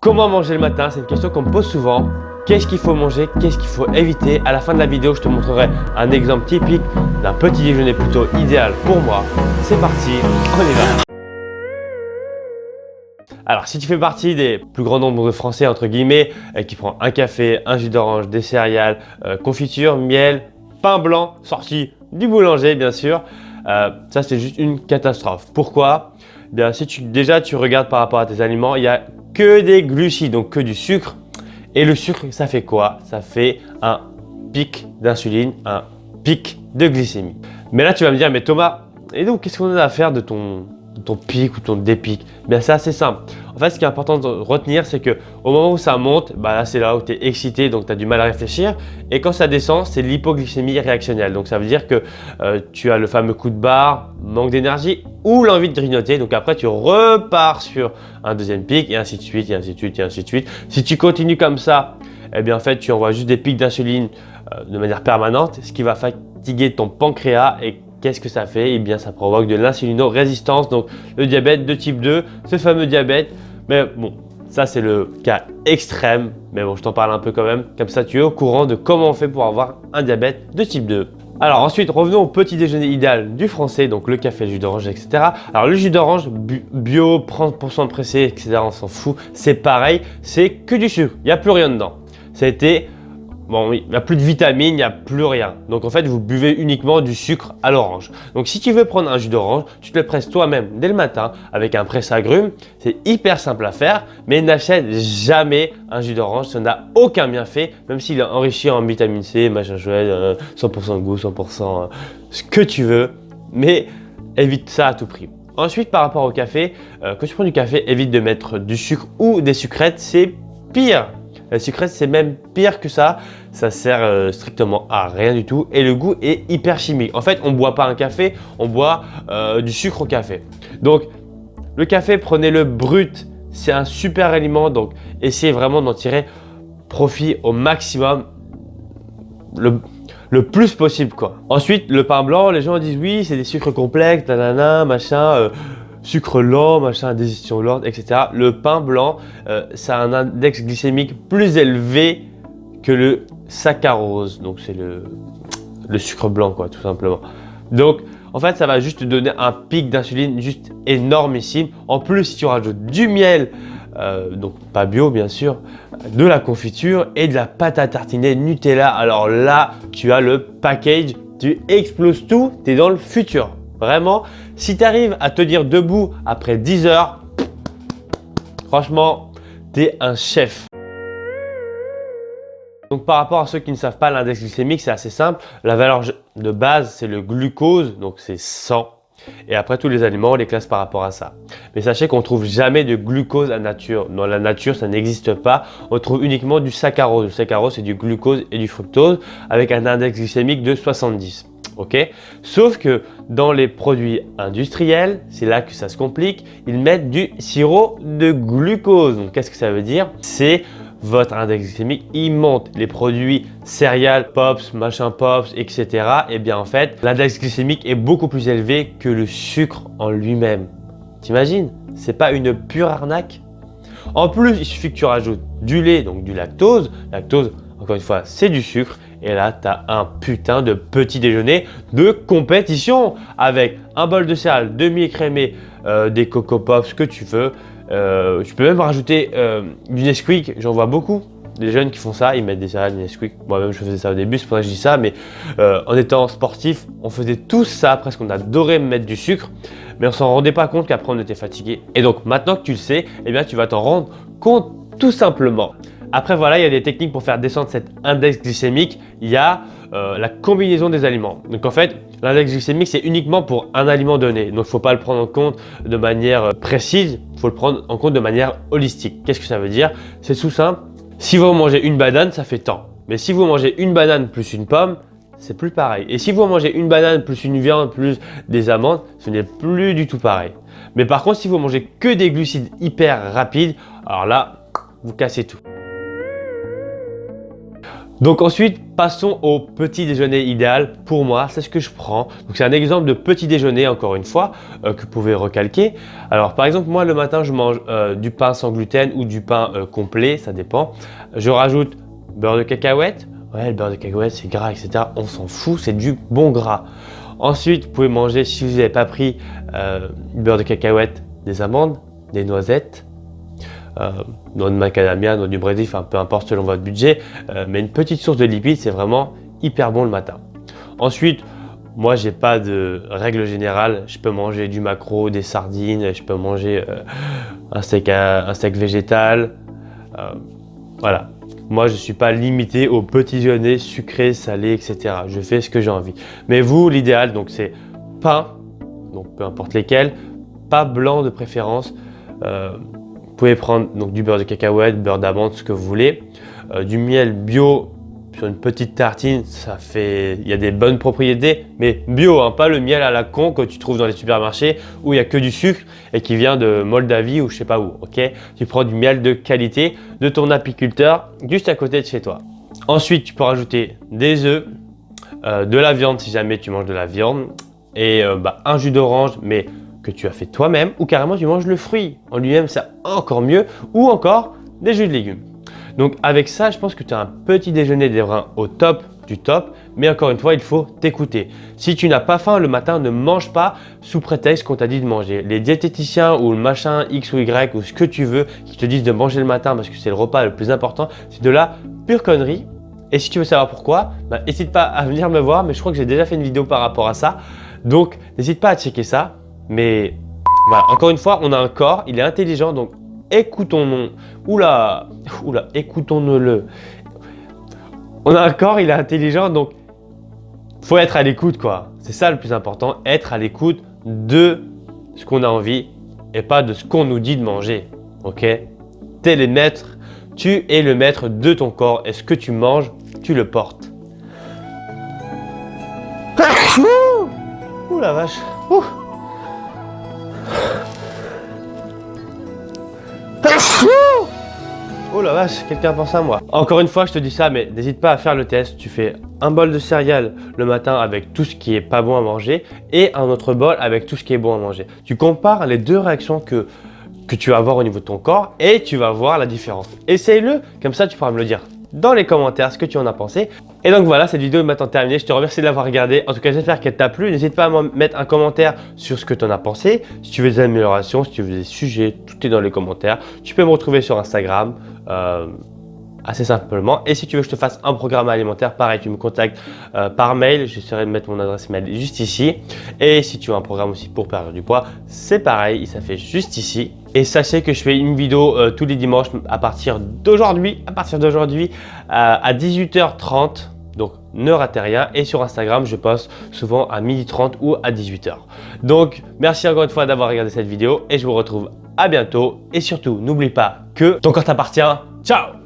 Comment manger le matin? C'est une question qu'on me pose souvent. Qu'est-ce qu'il faut manger? Qu'est-ce qu'il faut éviter? À la fin de la vidéo, je te montrerai un exemple typique d'un petit déjeuner plutôt idéal pour moi. C'est parti, on y va! Alors, si tu fais partie des plus grands nombres de Français, entre guillemets, qui prend un café, un jus d'orange, des céréales, confiture, miel, pain blanc, sorti du boulanger, bien sûr, ça c'est juste une catastrophe. Pourquoi? Bien, si tu regardes par rapport à tes aliments, il n'y a que des glucides, donc que du sucre. Et le sucre, ça fait quoi? Ça fait un pic d'insuline, un pic de glycémie. Mais là, tu vas me dire, mais Thomas, et donc, qu'est-ce qu'on a à faire de ton pic ou ton dépic? Bien, c'est assez simple. En fait, ce qui est important de retenir, c'est que au moment où ça monte, bah là, c'est là où tu es excité, donc tu as du mal à réfléchir. Et quand ça descend, c'est l'hypoglycémie réactionnelle. Donc, ça veut dire que tu as le fameux coup de barre, manque d'énergie ou l'envie de grignoter. Donc, après, tu repars sur un deuxième pic et ainsi de suite, et ainsi de suite, et ainsi de suite. Si tu continues comme ça, eh bien, en fait, tu envoies juste des pics d'insuline de manière permanente, ce qui va fatiguer ton pancréas. Et qu'est-ce que ça fait? Eh bien, ça provoque de l'insulinorésistance, donc le diabète de type 2, ce fameux diabète. Mais bon, ça c'est le cas extrême, mais bon, je t'en parle un peu quand même. Comme ça, tu es au courant de comment on fait pour avoir un diabète de type 2. Alors ensuite, revenons au petit déjeuner idéal du français, donc le café, le jus d'orange, etc. Alors le jus d'orange bio, 30% pressé, etc. On s'en fout, c'est pareil, c'est que du sucre, il n'y a plus rien dedans. Ça a été... Bon, oui, il n'y a plus de vitamines, il n'y a plus rien. Donc en fait, vous buvez uniquement du sucre à l'orange. Donc si tu veux prendre un jus d'orange, tu te le presses toi-même dès le matin avec un presse-agrumes. C'est hyper simple à faire, mais n'achète jamais un jus d'orange. Ça n'a aucun bienfait, même s'il est enrichi en vitamine C, machin chouette, 100% de goût, 100% ce que tu veux. Mais évite ça à tout prix. Ensuite, par rapport au café, quand tu prends du café, évite de mettre du sucre ou des sucrètes, c'est pire. La sucrète, c'est même pire que ça. Ça sert strictement à rien du tout et le goût est hyper chimique. En fait, on ne boit pas un café, on boit du sucre au café. Donc, le café, prenez-le brut. C'est un super aliment. Donc, essayez vraiment d'en tirer profit au maximum, le plus possible, quoi. Ensuite, le pain blanc, les gens disent oui, c'est des sucres complexes, nanana, machin. Sucre lent, machin, digestion lente, etc. Le pain blanc, ça a un index glycémique plus élevé que le saccharose. Donc, c'est le sucre blanc, quoi, tout simplement. Donc, en fait, ça va juste te donner un pic d'insuline juste énormissime. En plus, si tu rajoutes du miel, donc pas bio, bien sûr, de la confiture et de la pâte à tartiner Nutella, alors là, tu as le package, tu exploses tout, tu es dans le futur. Vraiment, si tu arrives à te dire debout après 10 heures, franchement, tu es un chef. Donc par rapport à ceux qui ne savent pas, l'index glycémique, c'est assez simple. La valeur de base, c'est le glucose, donc c'est 100. Et après, tous les aliments, on les classe par rapport à ça. Mais sachez qu'on ne trouve jamais de glucose à nature. Dans la nature, ça n'existe pas. On trouve uniquement du saccharose. Le saccharose, c'est du glucose et du fructose avec un index glycémique de 70. Okay. Sauf que dans les produits industriels, c'est là que ça se complique, ils mettent du sirop de glucose. Donc qu'est-ce que ça veut dire? C'est votre index glycémique, il monte. Les produits céréales, pops, machin pops, etc. Et bien en fait, l'index glycémique est beaucoup plus élevé que le sucre en lui-même. T'imagines? C'est pas une pure arnaque? En plus, il suffit que tu rajoutes du lait, donc du lactose. Lactose, encore une fois, c'est du sucre. Et là, tu as un putain de petit déjeuner de compétition avec un bol de céréales, demi-écrémé, des Coco Pops, ce que tu veux. Tu peux même rajouter du Nesquik, j'en vois beaucoup. Des jeunes qui font ça, ils mettent des céréales, du Nesquik. Moi-même, je faisais ça au début, c'est pour ça que je dis ça. Mais en étant sportif, on faisait tous ça. Presque, on adorait mettre du sucre. Mais on s'en rendait pas compte qu'après, on était fatigué. Et donc, maintenant que tu le sais, eh bien, tu vas t'en rendre compte tout simplement. Après, voilà, il y a des techniques pour faire descendre cet index glycémique. Il y a la combinaison des aliments. Donc en fait, l'index glycémique, c'est uniquement pour un aliment donné. Donc il ne faut pas le prendre en compte de manière précise, il faut le prendre en compte de manière holistique. Qu'est-ce que ça veut dire? C'est tout simple. Si vous mangez une banane, ça fait tant. Mais si vous mangez une banane plus une pomme, c'est plus pareil. Et si vous mangez une banane plus une viande plus des amandes, ce n'est plus du tout pareil. Mais par contre, si vous mangez que des glucides hyper rapides, alors là, vous cassez tout. Donc ensuite, passons au petit déjeuner idéal. Pour moi, c'est ce que je prends. Donc c'est un exemple de petit déjeuner, encore une fois, que vous pouvez recalquer. Alors par exemple, moi le matin, je mange du pain sans gluten ou du pain complet, ça dépend. Je rajoute beurre de cacahuète. Ouais, le beurre de cacahuète, c'est gras, etc. On s'en fout, c'est du bon gras. Ensuite, vous pouvez manger, si vous n'avez pas pris du beurre de cacahuète, des amandes, des noisettes, noix de macadamia, noix du Brésil, enfin peu importe selon votre budget, mais une petite source de lipides, c'est vraiment hyper bon le matin. Ensuite, moi j'ai pas de règle générale, je peux manger du maquereau, des sardines, je peux manger un steak végétal, voilà. Moi je suis pas limité au petit déjeuner sucré, salé, etc. Je fais ce que j'ai envie. Mais vous, l'idéal donc c'est pain, donc peu importe lesquels, pas blanc de préférence. Vous pouvez prendre donc du beurre de cacahuète, beurre d'amande, ce que vous voulez, du miel bio sur une petite tartine, il y a des bonnes propriétés, mais bio, hein, pas le miel à la con que tu trouves dans les supermarchés où il n'y a que du sucre et qui vient de Moldavie ou je sais pas où, ok? Tu prends du miel de qualité de ton apiculteur juste à côté de chez toi. Ensuite, tu peux rajouter des œufs, de la viande si jamais tu manges de la viande et un jus d'orange, mais que tu as fait toi-même ou carrément tu manges le fruit en lui-même, c'est encore mieux, ou encore des jus de légumes. Donc avec ça, je pense que tu as un petit déjeuner des reins au top du top, mais encore une fois, il faut t'écouter. Si tu n'as pas faim le matin, ne mange pas sous prétexte qu'on t'a dit de manger. Les diététiciens ou le machin X ou Y ou ce que tu veux qui te disent de manger le matin parce que c'est le repas le plus important, c'est de la pure connerie. Et si tu veux savoir pourquoi, n'hésite pas à venir me voir, mais je crois que j'ai déjà fait une vidéo par rapport à ça. Donc n'hésite pas à checker ça. Mais voilà, encore une fois, on a un corps, il est intelligent, donc écoutons-le. Écoutons-le. On a un corps, il est intelligent, donc faut être à l'écoute, quoi. C'est ça le plus important, être à l'écoute de ce qu'on a envie et pas de ce qu'on nous dit de manger. Ok? T'es le maître, tu es le maître de ton corps et ce que tu manges, tu le portes. Ouh la vache. Ouh. Oh la vache, quelqu'un pense à moi. Encore une fois, je te dis ça, mais n'hésite pas à faire le test. Tu fais un bol de céréales le matin avec tout ce qui est pas bon à manger et un autre bol avec tout ce qui est bon à manger. Tu compares les deux réactions que tu vas avoir au niveau de ton corps et tu vas voir la différence. Essaye-le, comme ça tu pourras me le dire dans les commentaires ce que tu en as pensé. Et donc voilà, cette vidéo est maintenant terminée. Je te remercie de l'avoir regardée. En tout cas, j'espère qu'elle t'a plu. N'hésite pas à me mettre un commentaire sur ce que tu en as pensé. Si tu veux des améliorations, si tu veux des sujets, tout est dans les commentaires. Tu peux me retrouver sur Instagram assez simplement. Et si tu veux que je te fasse un programme alimentaire, pareil, tu me contactes par mail. J'essaierai de mettre mon adresse mail juste ici. Et si tu veux un programme aussi pour perdre du poids, c'est pareil, ça fait juste ici. Et sachez que je fais une vidéo tous les dimanches à partir d'aujourd'hui, à 18h30. Donc ne ratez rien. Et sur Instagram, je poste souvent à 12h30 ou à 18h. Donc merci encore une fois d'avoir regardé cette vidéo et je vous retrouve à bientôt. Et surtout, n'oublie pas que ton corps t'appartient. Ciao!